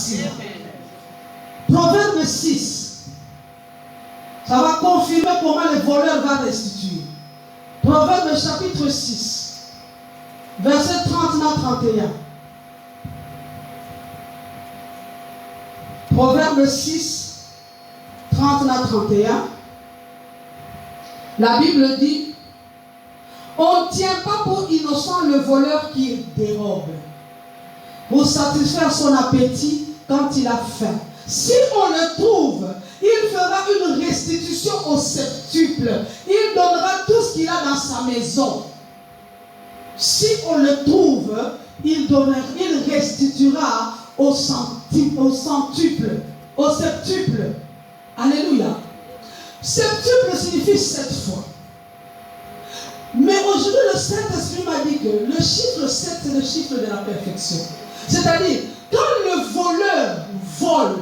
facile. Proverbe 6. Ça va confirmer comment le voleur va restituer. Proverbe chapitre 6, verset 30-31. Proverbe 6, 30-31. La Bible dit, on ne tient pas pour innocent le voleur qui dérobe, pour satisfaire son appétit quand il a faim. Si on le trouve, il fera une restitution au septuple. Il donnera tout ce qu'il a dans sa maison. Si on le trouve, il restituera au centuple, au septuple. Alléluia. Septuple signifie 7 fois. Mais aujourd'hui, le Saint-Esprit m'a dit que le chiffre 7, c'est le chiffre de la perfection. C'est-à-dire, quand le voleur vole,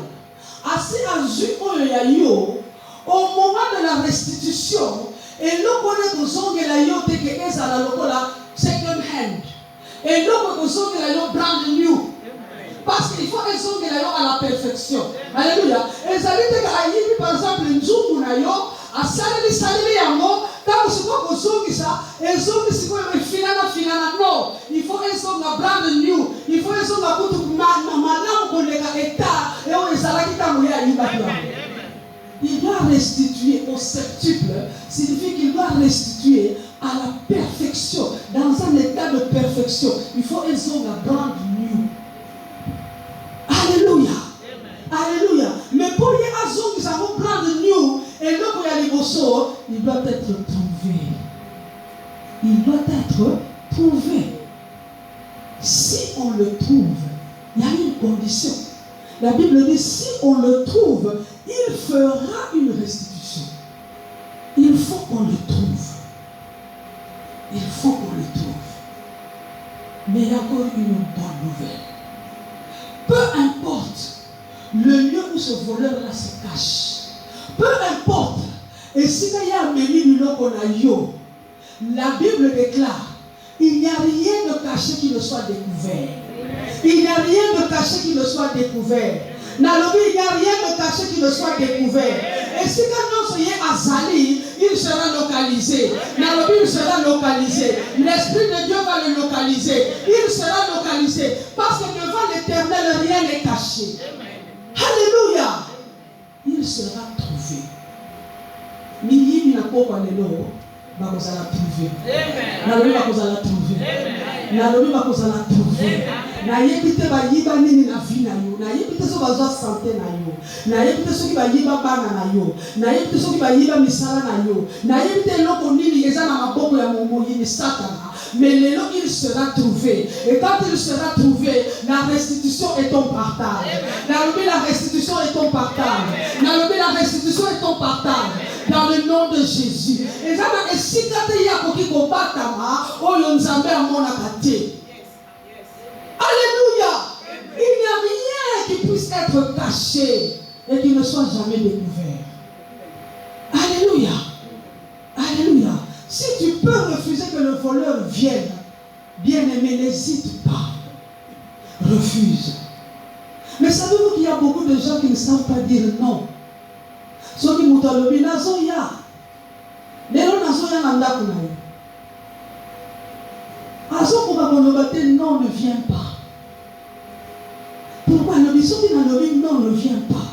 au moment de la restitution, et l'on connaît que son gelayo teke ezala lokola second hand, et l'on connaît que son gelayo brand new, parce qu'il faut un son gelayo à la perfection. Alléluia. Et ça dit que ayibi par exemple nzumu na yo saleli yango tant que ce soit que son ça et son qui c'est finana non, il faut un son brand new, il faut un son kutu madame koleka état et on ezala kita moya ayiba. Il doit restituer au septuple, signifie qu'il doit restituer à la perfection, dans un état de perfection. Il faut un son brand new. Alléluia. Alléluia. Mais pour y avoir un son qui s'en brand new, et là pour y aller au sort, il doit être trouvé. Il doit être trouvé. Si on le trouve, il y a une condition. La Bible dit, si on le trouve, il fera une restitution. Il faut qu'on le trouve. Il faut qu'on le trouve. Mais il y a encore une bonne nouvelle. Peu importe le lieu où ce voleur-là se cache, peu importe, et si il y a un menu la Bible déclare, il n'y a rien de caché qui ne soit découvert. Il n'y a rien de caché qui ne soit découvert. Il n'y a rien de caché qui ne soit découvert. Et si quand nous soyons à Zali, il sera localisé. Il sera localisé. L'Esprit de Dieu va le localiser. Il sera localisé. Parce que devant l'Éternel, rien n'est caché. Alléluia. Il sera trouvé. Mili n'a pas trouvé. Nalobi bakozala trouver. Nalobi bakozala trouver. Na yebite ba yiba nini na vie na yo. Na yebite so bazwa santé na yo. Na yebite so ki ba yiba bana na yo. Na yebite so ki ba yiba misala na yo. Na yebite loko nini eza na maboko ya momoyi ni satana. Mais lelo il sera trouvé. Et quand il sera trouvé, la restitution est ton partage. Nalobi la restitution est ton partage. Nalobi la restitution est ton partage. Dans le nom de Jésus. Et ça va si quand il y a qui combatama, oh yonzambe a mon akate. Alléluia. Il n'y a rien qui puisse être caché et qui ne soit jamais découvert. Alléluia. Alléluia. Si tu peux refuser que le voleur vienne, bien-aimé, n'hésite pas. Refuse. Mais savez-vous qu'il y a beaucoup de gens qui ne savent pas dire non. Ceux qui m'ont dit, nazo ya. Lelo nazo ya nanda kunayo. Azo kubakolobate non ne vient pas. Pourquoi le biso qui n'a non ne vient pas?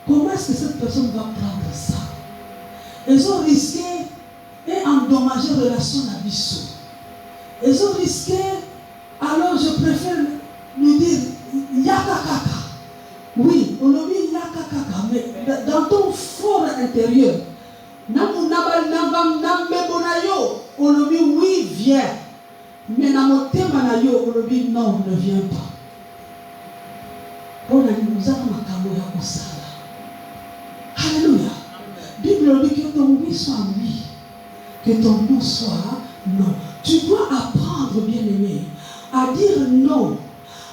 Comment est-ce que cette personne va prendre ça? Ils ont risqué et endommagé la relation à biso. Ils ont risqué, alors je préfère lui dire yakakaka. Oui, on a mis yakakaka, mais dans ton fort intérieur, on a dit oui, viens. Mais dans mon thème, on a dit non, ne viens pas. On a dit nous avons un Alléluia. Bible dit que ton oui soit oui, que ton non soit non. Tu dois apprendre, bien-aimé, à dire non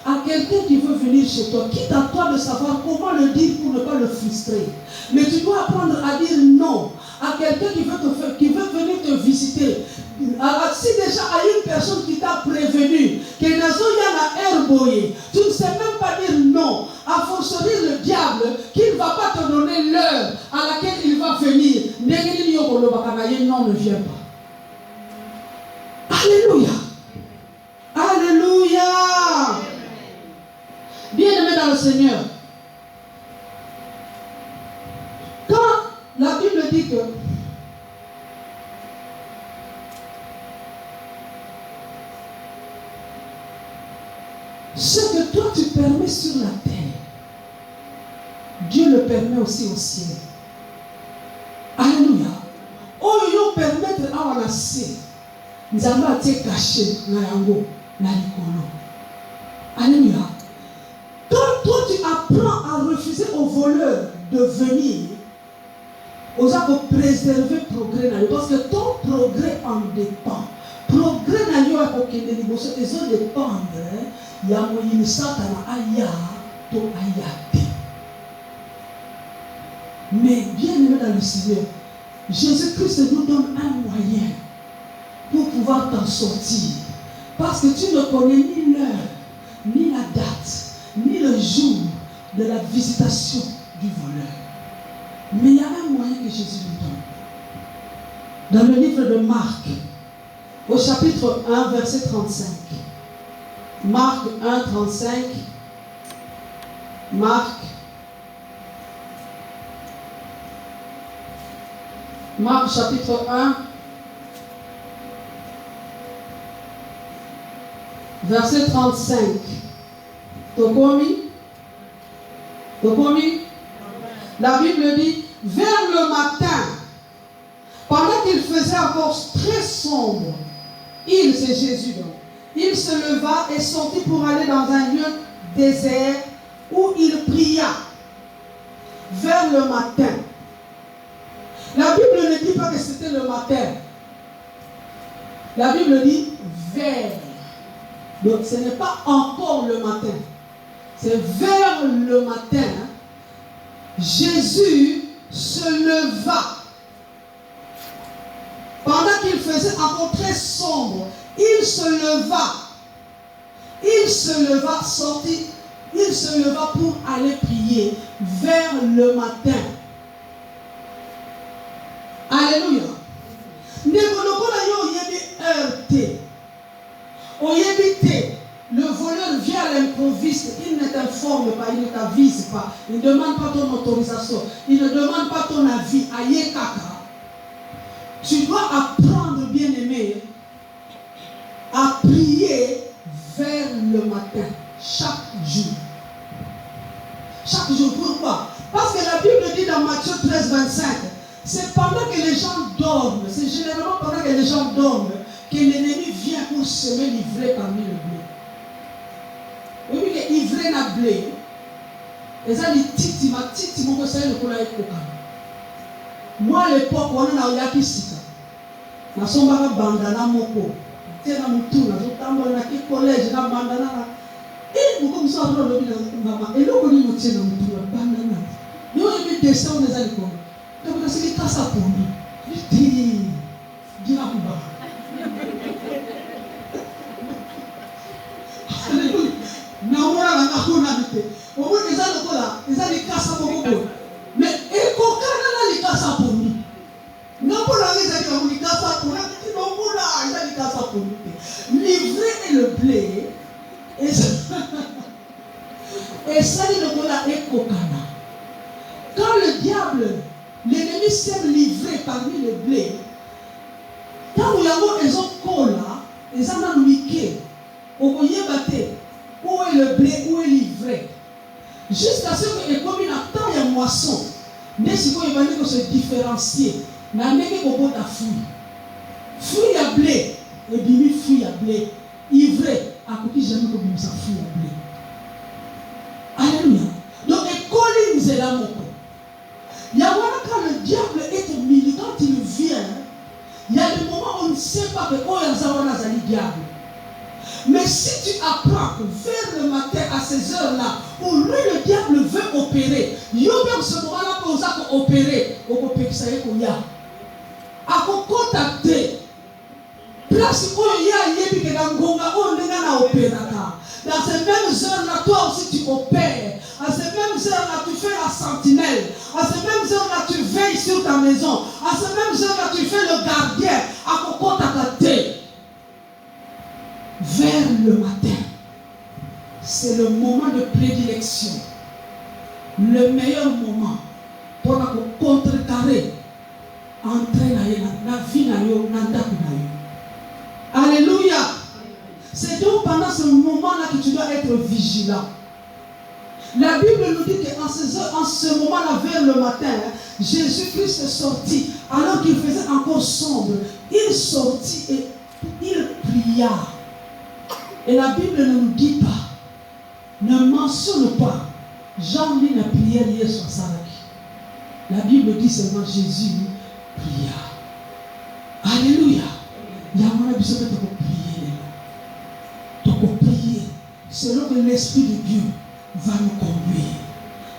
à quelqu'un qui veut venir chez toi, quitte à toi de savoir comment le dire pour ne pas le frustrer. Mais tu dois apprendre à dire non à quelqu'un qui veut venir te visiter. Alors, si déjà à une personne qui t'a prévenu que tu ne sais même pas dire non à forcerie le diable qu'il ne va pas te donner l'heure à laquelle il va venir. Non, ne viens pas. Alléluia. Alléluia. Bien-aimé dans le Seigneur. Quand la Bible dit que ce que toi tu permets sur la terre, Dieu le permet aussi au ciel. Alléluia. Oh, yo permettre à la ciel. Nous allons être cachés dans l'ango, dans l'icône. Alléluia. Quand toi tu apprends à refuser aux voleurs de venir, aux gens pour préserver le progrès, parce que ton progrès en dépend. Progrès dans le monde qui est dépendre, il y a moyen satana aya to ayate. Mais bien aimé dans le Seigneur, Jésus-Christ nous donne un moyen pour pouvoir t'en sortir. Parce que tu ne connais ni l'heure, ni la date, ni le jour de la visitation du voleur. Mais il y a un moyen que Jésus nous donne. Dans le livre de Marc, au chapitre 1, verset 35. Marc 1, 35. Marc chapitre 1, verset 35. Tokomi. La Bible dit, vers le matin, pendant qu'il faisait encore très sombre, c'est Jésus donc, il se leva et sortit pour aller dans un lieu désert où il pria vers le matin. La Bible ne dit pas que c'était le matin. La Bible dit vers. Donc ce n'est pas encore le matin. C'est vers le matin. Jésus se leva. Pendant qu'il faisait encore très sombre, il se leva, sortit, il se leva pour aller prier vers le matin. Alléluia. Le voleur vient à l'improviste, il ne t'informe pas, il ne t'avise pas, il ne demande pas ton autorisation, il ne demande pas ton avis. Aïe kaka. Tu dois apprendre, bien-aimé, à prier vers le matin, chaque jour. Chaque jour, pourquoi? Parce que la Bible dit dans Matthieu 13, 25, c'est pendant que les gens dorment, c'est généralement pendant que les gens dorment, que l'ennemi vient pour semer l'ivraie parmi le blé. Oui, mais l'ivraie n'a blé. Et ça dit titi, ma titi, mon conseil, le cola est coca. Moi, à l'époque, on a eu qui sika. Na somba bandana moko. Tena mutu na zotambo na ki collège na bandana. Et vous comme ça on le dit maman. Et là on dit mutu na mutu na bandana. Yo yebi descend des alcool. Donc c'est qui ça pour lui. Dit dira kuba. Alléluia. Na ora na kuna bite. Omo eza lokola, eza li kasa moko. Mais ekokana na li kasa pour lui. L'ivraie et le blé, et ça le cola est kokana. Quand le diable, l'ennemi sème l'ivraie parmi le blé, quand nous avons les autres cola, les amants miqués, où est le blé, où est l'ivraie, jusqu'à ce que les communes attendent la moisson, mais ce qu'il va se différencier. Na ndenge kobota fruit ya blé et bimi fruit ya blé ivraie akoki jamais kobimisa fruit ya blé. Alléluia. Donc école nzela moko ya wana quand le diable est au milieu, quand il vient, il y a des moments où on ne sait pas que oh yazawana zali diable. Mais si tu apprends que vers le matin à ces heures-là, où lui le diable veut opérer, il y a ce moment-là pour ça opérer, au ça y est qu'on y a. À contacter place où il y a dans ces mêmes heures-là, toi aussi tu opères À ces mêmes heures-là, tu fais la sentinelle. À ces mêmes heures-là, tu veilles sur ta maison. À ces mêmes heures-là, tu fais le gardien à Coco Takate. Vers le matin, c'est le moment de prédilection. Le meilleur moment pour contrecarrer entrer dans la vie. Alléluia. C'est donc pendant ce moment-là que tu dois être vigilant. La Bible nous dit qu'en ce moment-là, vers le matin, Jésus-Christ est sorti, alors qu'il faisait encore sombre. Il sortit et il pria. Et la Bible ne nous dit pas, ne mentionne pas, Jean lit la prière hier sur Saraki. La Bible dit seulement Jésus pria. Alléluia. Il y a un besoin de prier. Donc prier, selon que l'Esprit de Dieu va nous conduire.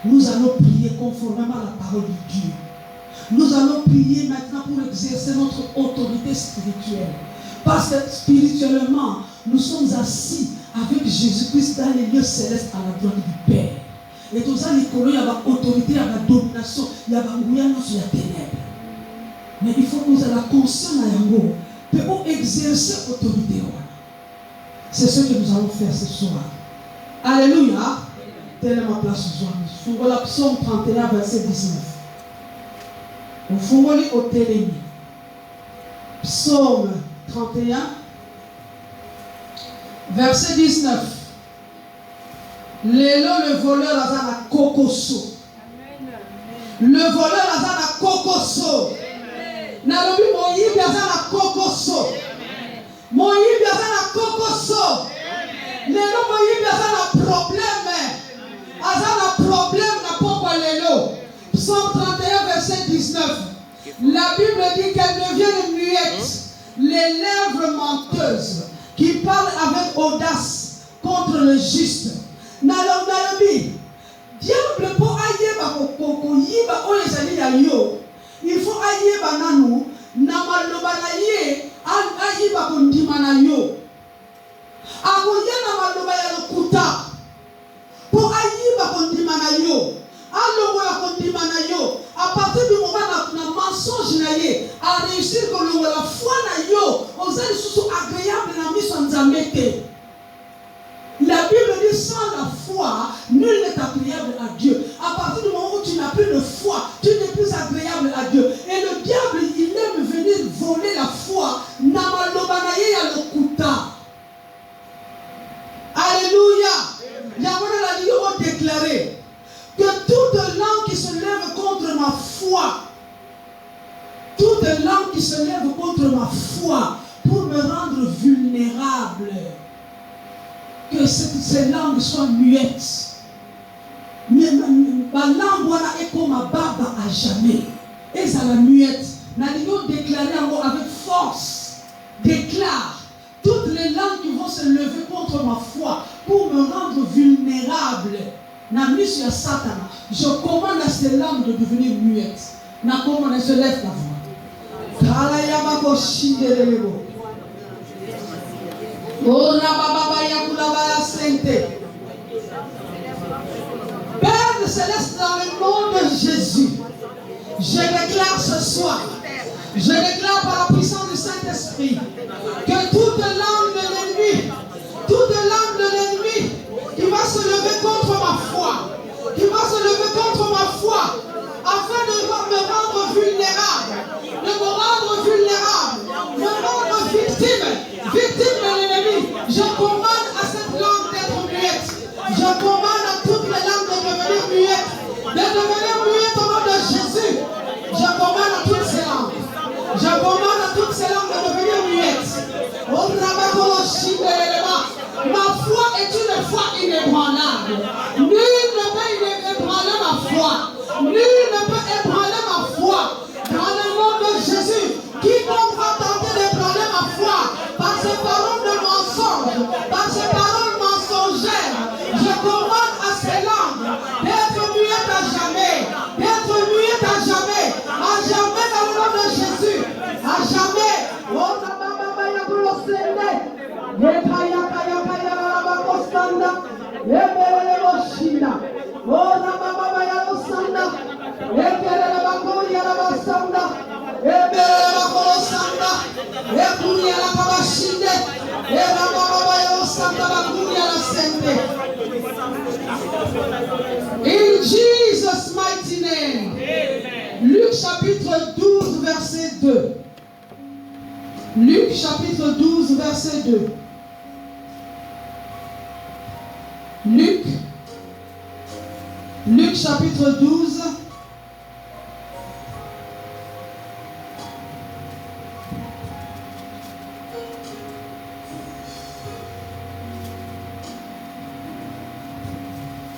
Nous allons prier conformément à la parole de Dieu. Nous allons prier maintenant pour exercer notre autorité spirituelle. Parce que spirituellement, nous sommes assis avec Jésus-Christ dans les lieux célestes à la droite du Père. Et tout ça, il y a l'autorité, il y a la domination, il y a la gouvernance sur la ténèbres. Mais il faut que nous ayons conscience pour exercer l'autorité. C'est ce que nous allons faire ce soir. Alléluia. Telle est ma place ce soir. Nous sommes Psaume 31, verset 19. Nous sommes au Télémi. Psaume 31, verset 19. Lélo, le voleur, a la kokoso. Le voleur, a la kokoso. Nalobi, moyibi, a la kokoso. Moyibi, a la kokoso. Lélo, moyibi, a la problème. A la problème, na poko lélo. Psaume 31, verset 19. La Bible dit qu'elle devient muette. Les lèvres menteuses qui parlent avec audace contre le juste. Nalobi, diable pour ayeba koko yiba oyezali ya yo. Il faut ayeba nanu na maloba na ye ayiba kondima na yo. Akoye na maloba ya lokuta. Pour ayiba kondima na yo. Alors la kondima na yo. À partir du moment où la mensonge na ye a réussi que la foi na yo aux ailes sous agréable na mise en zamete. La Bible dit sans la foi, nul n'est agréable à Dieu. À partir du moment où tu n'as plus de foi, tu n'es plus agréable à Dieu. Et le diable, il aime venir voler la foi. Namalobanaye ya lokuta. Alléluia. Yahweh l'a dit déclaré que toute langue qui se lève contre ma foi, toute langue qui se lève contre ma foi pour me rendre vulnérable, que ces langues soient muettes. Ma langue est comme ma barbe à jamais. Et ça la muette. Nous allons déclarer avec force. Déclare toutes les langues qui vont se lever contre ma foi pour me rendre vulnérable. Je commande à ces langues de devenir muettes. Je lève la voix. Père céleste, dans le nom de Jésus, je déclare ce soir, je déclare par la puissance du Saint-Esprit que toute langue de l'ennemi qui va se lever contre ma foi, afin de me rendre vulnérable, me rendre victime de l'ennemi, je commande à cette langue d'être muette. Je commande à toutes les langues de devenir muettes au nom de Jésus. Je commande à toutes ces langues. De devenir muettes. Ma foi est une foi inébranlable. Nul ne peut ébranler ma foi. Dans le nom de Jésus, quiconque va tenter d'ébranler ma foi par ses paroles de mensonge, par ses paroles mensongères, je commande à ces langues d'être muettes à jamais, dans le nom de Jésus, à jamais. Oh, In Jesus' mighty name. Luc chapitre 12, verset 2. Luc chapitre 12, verset 2. Luc chapitre 12.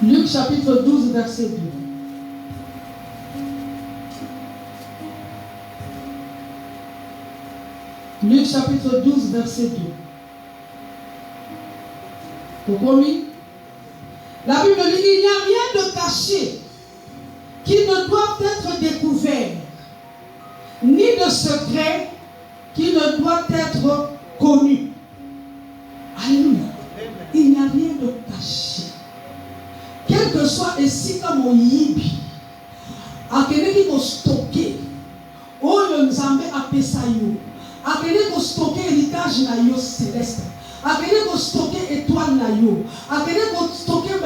Luc chapitre 12, verset 2. Luc chapitre 12, verset 2. Pourquoi oui? La Bible dit, il n'y a rien de caché qui ne doit être découvert, ni de secret qui ne doit être connu. Alléluia. Il n'y a rien de caché. Quel que soit ici comme on yibi, à quelqu'un qui va stocker, oh le Nzambe a pesayo, à quelqu'un qui va stocker héritage na yo céleste, à quelqu'un qui va stocker étoile na yo, à quelqu'un qui va stocker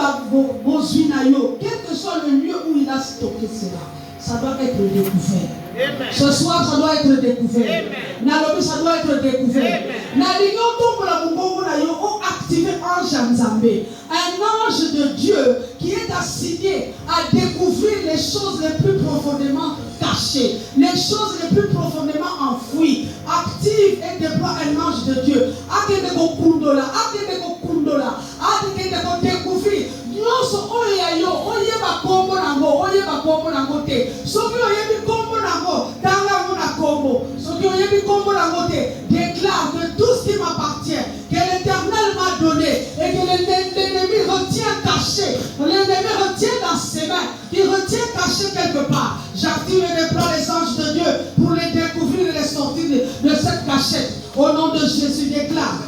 bozui na yo, quel que soit le lieu où il a stocké cela, ça doit être découvert. Amen. Ce soir, ça doit être découvert. Nalobi, ça doit être découvert. Nalignon tombe la mungongo na yo ont activé ange Nzambe, un ange de Dieu qui est assigné à découvrir les choses les plus profondément cachées, les choses les plus profondément enfouies. Active et déploie un ange de Dieu. Akende ko kundola, akende ko kundola, akende ko découvrir. Nyonso oya yo, oye ba kombo nango, oye ba kombo nango te. Soki oye bi kombo nango, tanga mo na kombo. Soki oye bi kombo nango te, déclare que tout ce qui m'appartient, que l'Éternel m'a donné et que l'ennemi retient caché, l'ennemi retient dans ses mains, il retient caché quelque part. J'active et déploie les anges de Dieu pour les découvrir et les sortir de cette cachette. Au nom de Jésus, déclare.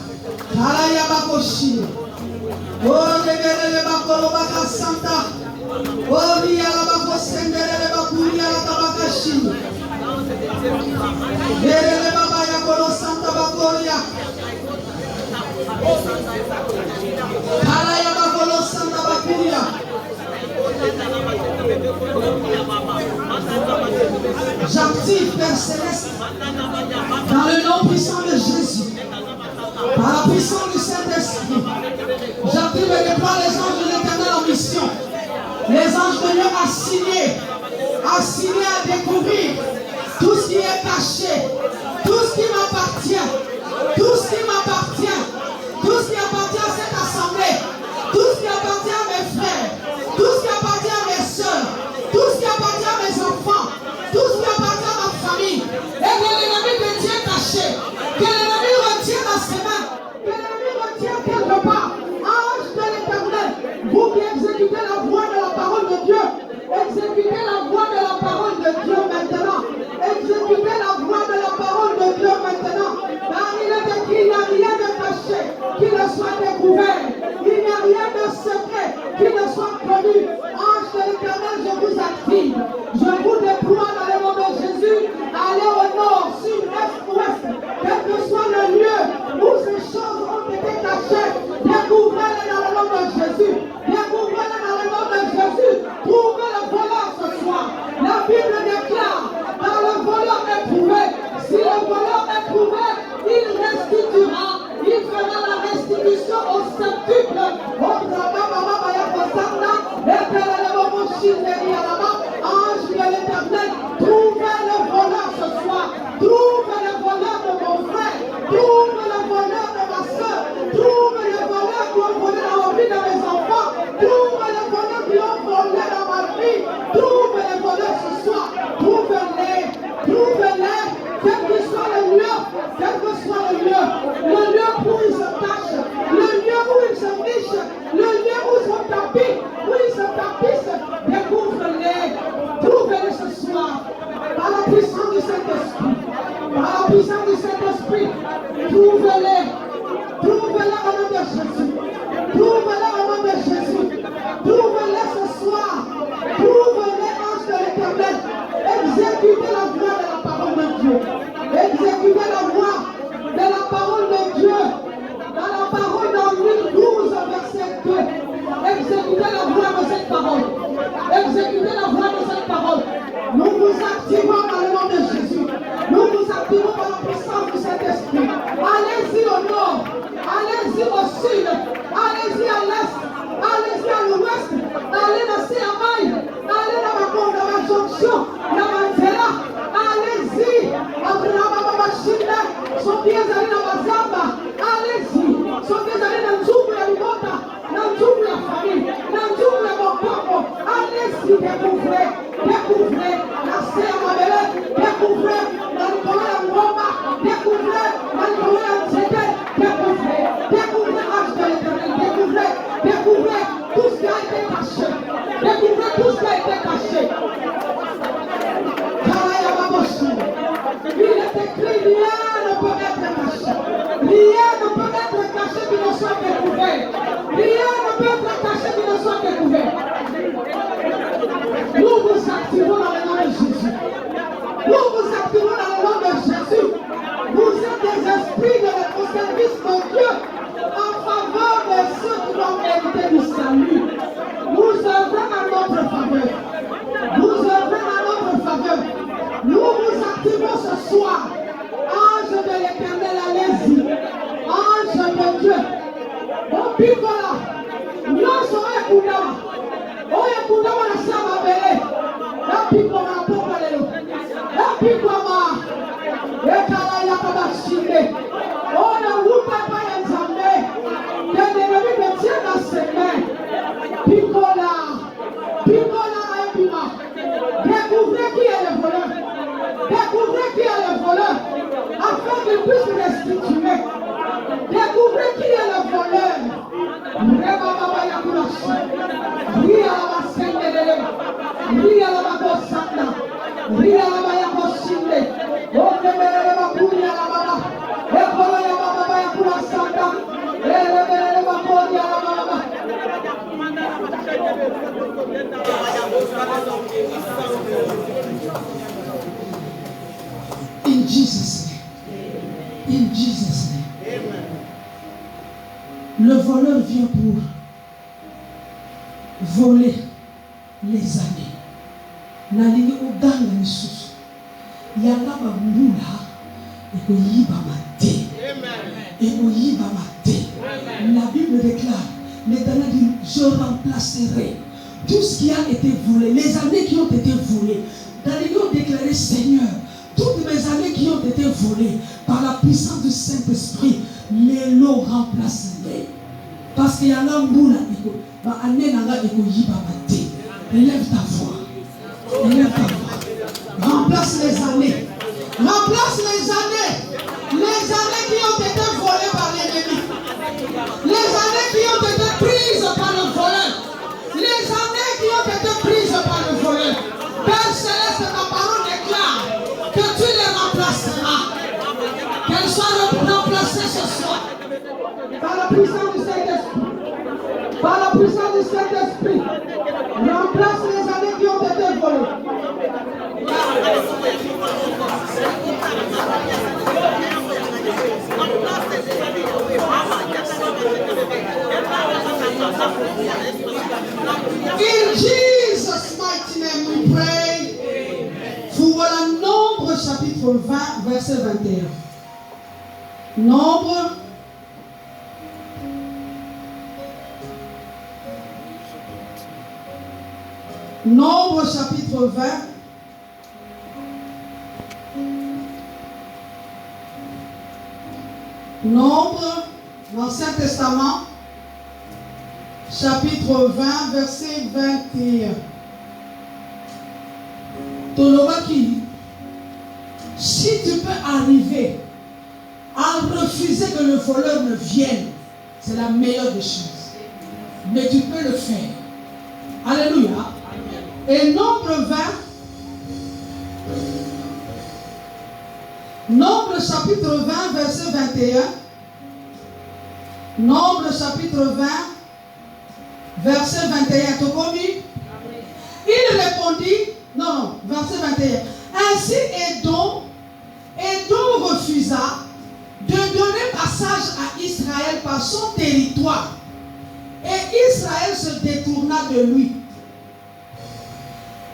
Oh, le bakolo baka santa. Oh, lia la bako sendere le bakuria la tabakashi. Le baba ya kolo santa bakoria. Ala ya bakolo santa bakuria. J'active Père Céleste dans le nom puissant de Jésus, par la puissance du Saint-Esprit. J'active et déploie les anges de l'Éternel en mission. Les anges de Dieu assignés à découvrir tout ce qui est caché, tout ce qui m'appartient, tout ce qui m'appartient, tout ce qui appartient à cette assemblée, tout ce qui appartient à mes frères, tout ce qui appartient à mes soeurs, tout ce qui appartient à mes enfants, tout ce qui appartient à ma famille, et que l'ennemi me tient caché, que l'ennemi retient dans ses mains, que l'ennemi retient quelque part. Ange de l'Éternel, vous qui exécutez la voix de la parole de Dieu, exécutez la voix de la parole de Dieu maintenant. Exécutez la voix de la parole de Dieu maintenant. Car il est écrit, il n'y a rien de caché qui ne soit découvert. Il n'y a rien de secret qui ne soit connu. Ange de l'Éternel, je vous active. Je vous déploie dans le nom de Jésus. Allez au nord, sud, est, ouest. Quel que soit le lieu où ces choses ont été cachées, découvrez-les dans le nom de Jésus. Découvrez-les dans le nom de Jésus. Trouvez le voleur ce soir. découvrez, découvrez la Seyamabele, découvrez la Nicolas Ngoma, découvrez la Nicolas Nzete, découvrez l'âge de l'éternel, découvrez tout ce qui a été caché, découvrez tout ce qui a été caché. Il est écrit, rien ne peut être caché. Rien ne peut être caché qui ne soit découvert. Rien ne peut être caché qui ne soit découvert. Nous vous activons dans le nom de Jésus. Nous vous activons dans le nom de Jésus. Vous êtes des esprits au service de Dieu en faveur de ceux qui ont mérité du salut. Vous œuvrez à notre faveur. Vous œuvrez à notre faveur. Nous vous activons ce soir. Ange de l'éternel, allez-y. Ange de Dieu. Bon picola. Nous sommes Kundama. Oye Kundama na sama bele. La picola na popa lelo. La picola. Ekala yakaba shinde. Ona wupa pa ya nzambe. Tendele bibe tiena seme. Picola. Picola aibima. Découvrez qui est le voleur. Découvrez qui est le voleur. Afin qu'il puisse restituer. Découvrez qui est le voleur. Reba baba yakulashi. Ria la basendele. Ria la bakosanda. Ria la bayakoshinde. Okebele bakuria la baba. Ekolo ya baba yakulasanda. Elebele bakuria la baba. In Jesus' name. In Jesus' name. Amen. Le voleur vient pour voler les années. Nalingi oganga misusu. Yanga babula ekoyiba mate. Amen. Ekoyiba mate. La Bible déclare, l'Éternel dit, je remplacerai tout ce qui a été volé, les années qui ont été volées. Nalingi ont déclaré, Seigneur, toutes mes années qui ont été volées par la puissance du Saint-Esprit, les lots remplacerai. Parce qu'il y a un boula, élève ta voix. Élève ta voix. Remplace les années. Remplace les années. Les années qui ont été volées par l'ennemi. Les années qui ont été prises par le voleur. Les années qui ont été prises par le voleur. Père Céleste, ta parole déclare que tu les remplaceras. Qu'elles soient remplacées ce soir. Par la puissance du Saint-Esprit. Par la puissance du Saint-Esprit. Remplace les années qui ont été volées. In Jesus' mighty name we pray. Vous voilà Nombre chapitre 20, verset 21. Nombre chapitre 20. Nombre, l'Ancien Testament, chapitre 20, verset 21. Tolobaki, si tu peux arriver à refuser que le voleur ne vienne, c'est la meilleure des choses. Mais tu peux le faire. Alléluia. Et Nombre 20, Nombre chapitre 20, verset 21. Nombre chapitre 20, verset 21. Tokomi. Il répondit, non, verset 21. Ainsi Édom refusa de donner passage à Israël par son territoire. Et Israël se détourna de lui.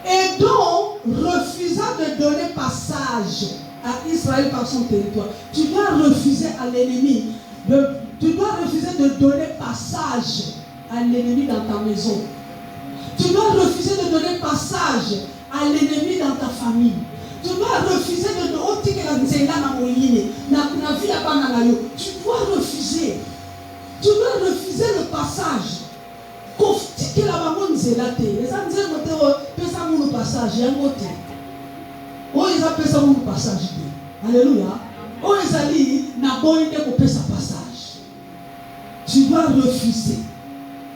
Édom refusa de donner passage à Israël par son territoire. Tu dois refuser à l'ennemi. Tu dois refuser de donner passage à l'ennemi dans ta maison. Tu dois refuser de donner passage à l'ennemi dans ta famille. Tu dois refuser de tu dois refuser. Tu dois refuser le passage. passage, il y a un côté. Oh, ils appellent ça mon passage. Alléluia. Oh, ils allaient, n'a pas été coupé sa passage. Tu dois refuser.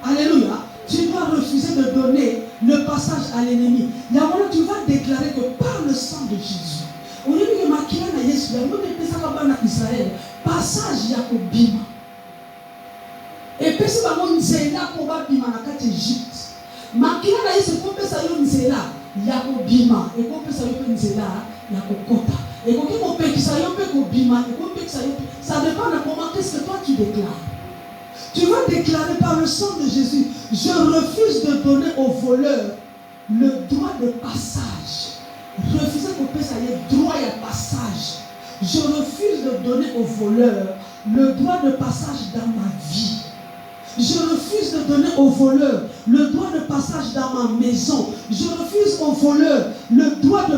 Alléluia. Tu dois refuser de donner le passage à l'ennemi. Il y a un moment, tu vas déclarer que par le sang de Jésus, au lieu de maquiller na Yesu, il y a un moment, Israël, passage, il y a qu'au bima. Et puis, c'est pas mon zéla pour bima na kati Égypte. Makila na Yesu, pour que ça y ait un zéla, il y a qu'au bima. Et pour que ça y ait un zéla, il y a qu'au kota. Et pour que ça y ait un bima, et pour que ça y ait, ça dépend de comment qu'est-ce que toi tu déclares. Tu vas déclarer par le sang de Jésus, je refuse de donner aux voleurs le droit de passage. Refuser que ça y ait droit de passage. Je refuse de donner aux voleurs le droit de passage dans ma vie. Je refuse de donner aux voleurs le droit de passage dans ma maison. Je refuse aux voleurs le droit de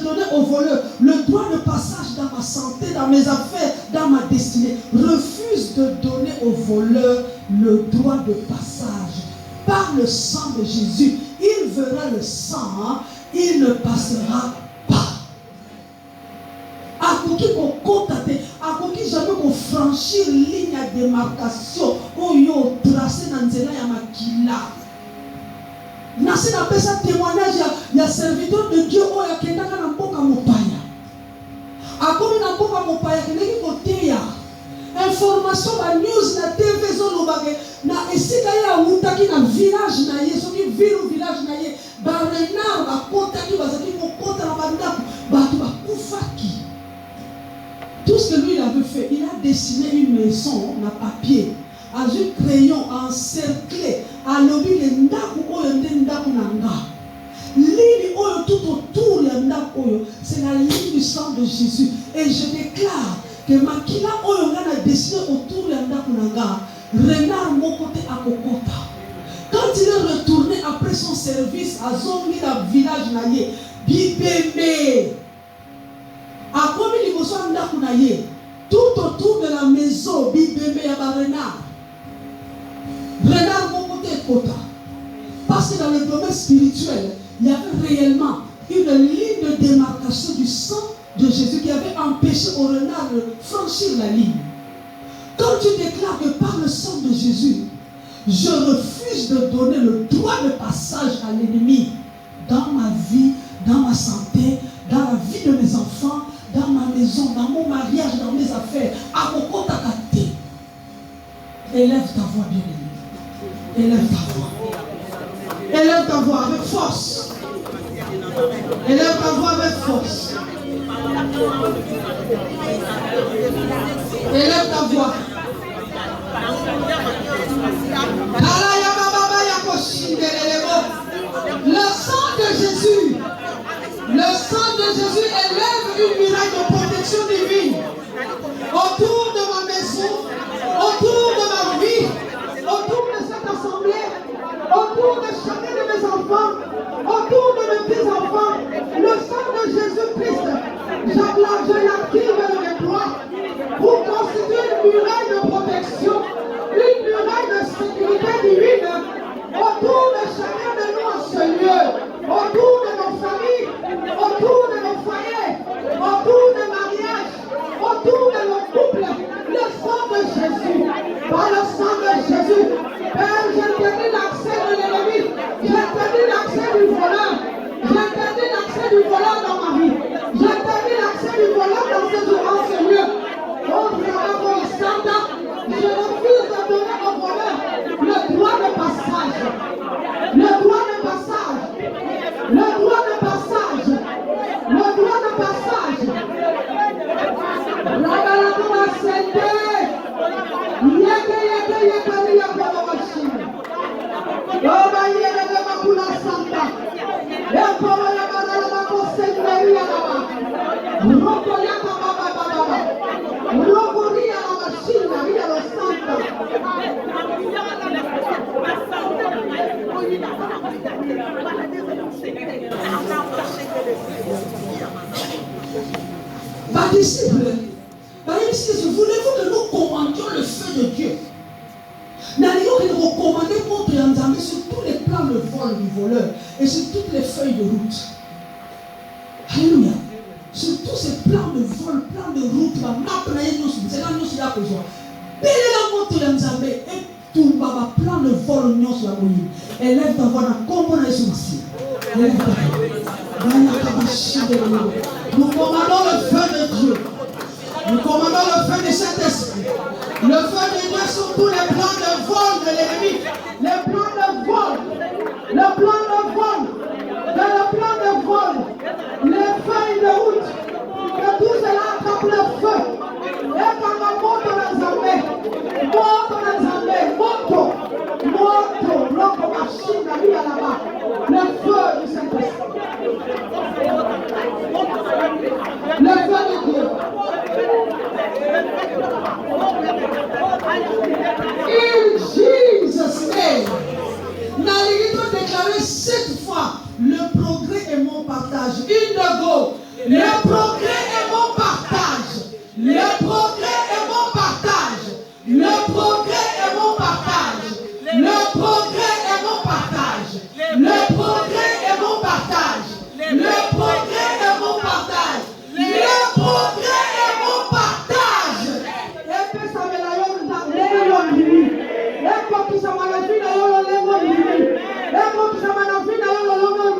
donner aux voleurs le droit de passage dans ma santé, dans mes affaires, dans ma destinée. Refuse de donner aux voleurs le droit de passage. Par le sang de Jésus, il verra le sang, il ne passera pas. À qui qu'on constate, à qui jamais qu'on franchir ligne de démarcation, on y a tracé dans Nzela ya makila. Nasi na pesa témoignage ya serviteur de Dieu o ya kendaka na mboka mopaya. Akomi na mboka mopaya kendeki koteya. Information ba news na TV zolo bage na esika ya utaki na village na ye soki village na ye ba renard ba kotaki bazaki ko kota na bandako ba tu ba kufaki. Tout ce que lui il avait fait, il a dessiné une maison en papier, avec un crayon encerclé, à l'objet de Ndaku Oyo Ndaku Nanga. Ligne Oyo tout autour de Ndaku Oyo, c'est la ligne du sang de Jésus. Et je déclare que Makila Oyo a dessiné autour de Ndaku Nanga, renard mon côté à Kokota. Quand il est retourné après son service à Zongi, dans le village Naye, Bibémé. A comme il y a tout autour de la maison, Bibémé et Renard. Renard mon côté Kota. Parce que dans le domaine spirituel, il y avait réellement une ligne de démarcation du sang de Jésus qui avait empêché au renard de franchir la ligne. Quand tu déclares que par le sang de Jésus, je refuse de donner le droit de passage à l'ennemi dans ma vie, dans ma santé, dans la vie de mes enfants, dans ma maison, dans mon mariage, dans mes affaires, à Koko Takate. Élève ta voix, bien-aimée. Élève ta voix. Élève ta voix avec force. Élève ta voix avec force. Élève ta voix. Le sang de Jésus. Le sang de Jésus élève une muraille de protection divine autour de ma maison, autour de ma vie, autour de cette assemblée, autour de chacun de mes enfants, autour de mes petits-enfants. Le sang de Jésus-Christ, je l'active avec toi pour constituer une muraille de protection, une muraille de sécurité divine autour de chacun de nous en ce lieu, autour de nos familles, autour de nos foyers, autour de mariages, autour de nos couples. Le sang de Jésus, par le sang de Jésus, Père, j'interdis l'accès de l'ennemi, j'interdis l'accès du voleur, j'interdis l'accès du voleur dans ma vie, j'interdis l'accès du voleur dans ce lieu. Oh, je refuse de donner au voleur le droit de passage. Le droit de passage. Le droit de passage. Le droit de passage. Disciples, voulez-vous que nous commandions le feu de Dieu? N'allons que nous commander contre Yanzamé sur tous les plans de vol du voleur et sur toutes les feuilles de route. Alléluia. Sur tous ces plans de vol, plans de route, la map, c'est là nous sommes besoin. Belle la moto de Nzambe et tout baba plan de vol nous sur la moyenne. Élève ta voix dans combo na Yesu Messie. Élève ta voix. Nous commandons le feu de Dieu. Nous commandons le feu de Saint-Esprit. Le feu de Dieu sur tous les plans de vol de l'ennemi. Les plans de vol. Le plan de vol. Dans le plan de vol. Les feuilles de route. Que tout cela attrape le feu. Et quand la moto dans Zambé. Moto dans Zambé. Moto. Moto. L'autre machine à lui à là-bas. Le feu du Saint-Esprit. Le feu de Dieu. In Jesus' name. Nous déclarer 7 fois le progrès est mon partage. In the go. Le progrès est mon partage. Le progrès est mon partage. Le progrès est mon partage. Le progrès est mon partage. Le progrès est mon partage. Le progrès est mon partage. Le progrès est mon partage. Et puis ça me l'a eu dans les et quoi qui ça m'a la vie dans les mots. Et quoi qui ça m'a la vie dans les mots.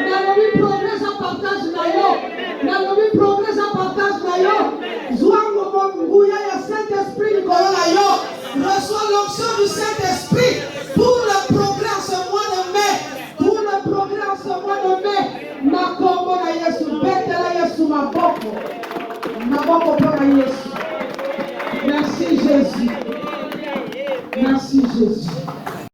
Dans le progrès ça partage d'ailleurs. Dans le progrès ça partage d'ailleurs. Zouango Mongouya ya Saint-Esprit du Colon reçoit l'onction du Saint-Esprit pour le progrès en ce mois de mai. Pour le progrès en ce mois de mai. Makombo na Yesu, bete la Yesu maboko. Maboko pour Yesu.